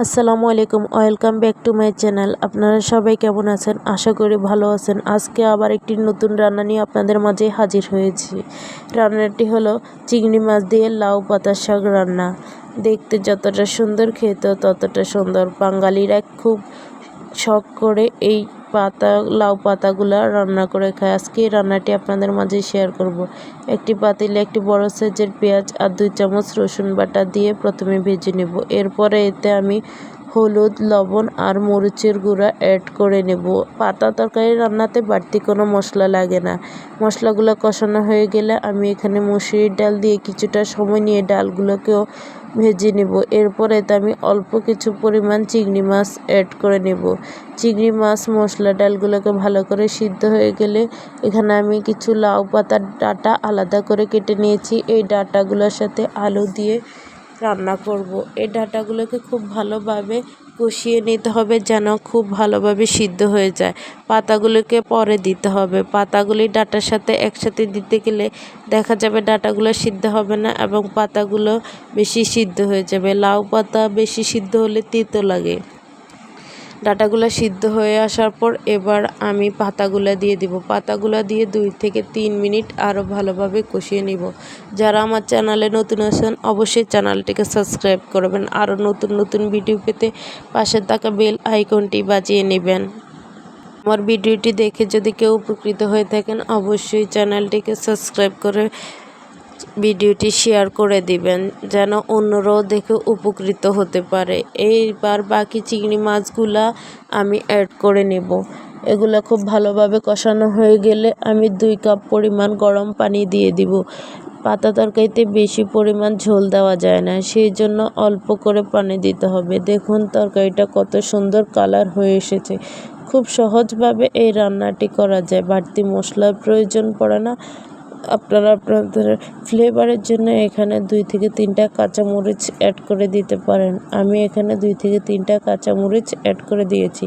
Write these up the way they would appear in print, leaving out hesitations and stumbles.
আসসালামু আলাইকুম, welcome back to my channel. আপনারা সবাই কেমন আছেন? আশা করি ভালো আছেন। আজকে আবার একটি নতুন রান্না নিয়ে আপনাদের মাঝে হাজির হয়েছি। রান্নাটি হলো চিংড়ি মাছ দিয়ে লাউ পাতার শাক রান্না। দেখতে যতটা সুন্দর, খেতেও ততটা সুন্দর। বাঙালিরা খুব শখ করে এই লাউ পাতাগুলা রান্না করে খায়। আজকে এই রান্নাটি আপনাদের মাঝে শেয়ার করব। একটি পাতিলে একটি বড় সাইজের পেঁয়াজ আর 2 চামচ রসুন বাটা দিয়ে প্রথমে ভেজে নেব। এরপরে এতে আমি হলুদ, লবণ আর মরিচের গুঁড়া অ্যাড করে নেব। পাতা তরকারি রান্নাতে বাড়তি কোনো মশলা লাগে না। মশলাগুলো কষানো হয়ে গেলে আমি এখানে মসুরির ডাল দিয়ে কিছুটা সময় নিয়ে ডালগুলোকেও ভেজে নেব। এরপর এতে আমি অল্প কিছু পরিমাণ চিংড়ি মাছ অ্যাড করে নেব। চিংড়ি মাছ মশলা ডালগুলোকে ভালো করে সিদ্ধ হয়ে গেলে এখানে আমি কিছু লাউ পাতার ডাঁটা আলাদা করে কেটে নিয়েছি। এই ডাঁটাগুলোর সাথে আলু দিয়ে রান্না করব। এই ডাঁটাগুলোকে খুব ভালোভাবে কষিয়ে নিতে হবে যেন খুব ভালোভাবে সিদ্ধ হয়ে যায়। পাতাগুলোকে পরে দিতে হবে। পাতাগুলি ডাঁটার সাথে একসাথে দিতে গেলে দেখা যাবে ডাঁটাগুলো সিদ্ধ হবে না এবং পাতাগুলো বেশি সিদ্ধ হয়ে যাবে। লাউ পাতা বেশি সিদ্ধ হলে তিতো লাগে। ডাঁটাগুলো সিদ্ধ হয়ে আসার পর এবার আমি পাতাগুলো দিয়ে দিব। পাতাগুলো দিয়ে 2 থেকে 3 মিনিট আরও ভালোভাবে কষিয়ে নিব। যারা আমার চ্যানেলে নতুন আছেন অবশ্যই চ্যানেলটিকে সাবস্ক্রাইব করবেন। আরও নতুন নতুন ভিডিও পেতে পাশে থাকা বেল আইকনটি বাজিয়ে নেবেন। আমার ভিডিওটি দেখে যদি কেউ উপকৃত হয়ে থাকেন অবশ্যই চ্যানেলটিকে সাবস্ক্রাইব করে ভিডিওটি শেয়ার করে দিবেন যেন অন্যরাও দেখে উপকৃত হতে পারে। এইবার বাকি চিংড়ি মাছগুলা আমি অ্যাড করে নেব। এগুলো খুব ভালোভাবে কষানো হয়ে গেলে আমি 2 কাপ পরিমাণ গরম পানি দিয়ে দিব। পাতা তরকারিতে বেশি পরিমাণ ঝোল দেওয়া যায় না, সেই জন্য অল্প করে পানি দিতে হবে। দেখুন তরকারিটা কত সুন্দর কালার হয়ে এসেছে। খুব সহজভাবে এই রান্নাটি করা যায়, বাড়তি মশলার প্রয়োজন পড়ে না। আপনারা আপনাদের ফ্লেভারের জন্য এখানে 2 থেকে 3টা কাঁচামরিচ অ্যাড করে দিতে পারেন। আমি এখানে 2 থেকে 3টা কাঁচামরিচ অ্যাড করে দিয়েছি।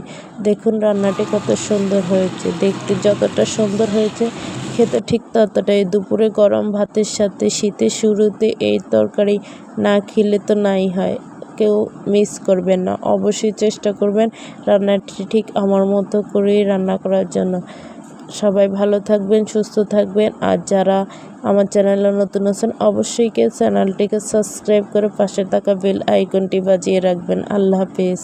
দেখুন রান্নাটি কত সুন্দর হয়েছে। দেখতে যতটা সুন্দর হয়েছে খেতে ঠিক ততটাই। দুপুরে গরম ভাতের সাথে শীতের শুরুতে এই তরকারি না খেলে তো নাই হয়। কেউ মিস করবেন না। অবশ্যই চেষ্টা করবেন রান্নাটি ঠিক আমার মতো করেই রান্না করার জন্য। সবাই ভালো থাকবেন, সুস্থ থাকবেন। আর যারা আমার চ্যানেলে নতুন আছেন অবশ্যই চ্যানেলটিকে সাবস্ক্রাইব করে পাশে থাকা বেল আইকনটি বাজিয়ে রাখবেন। আল্লাহ হাফেজ।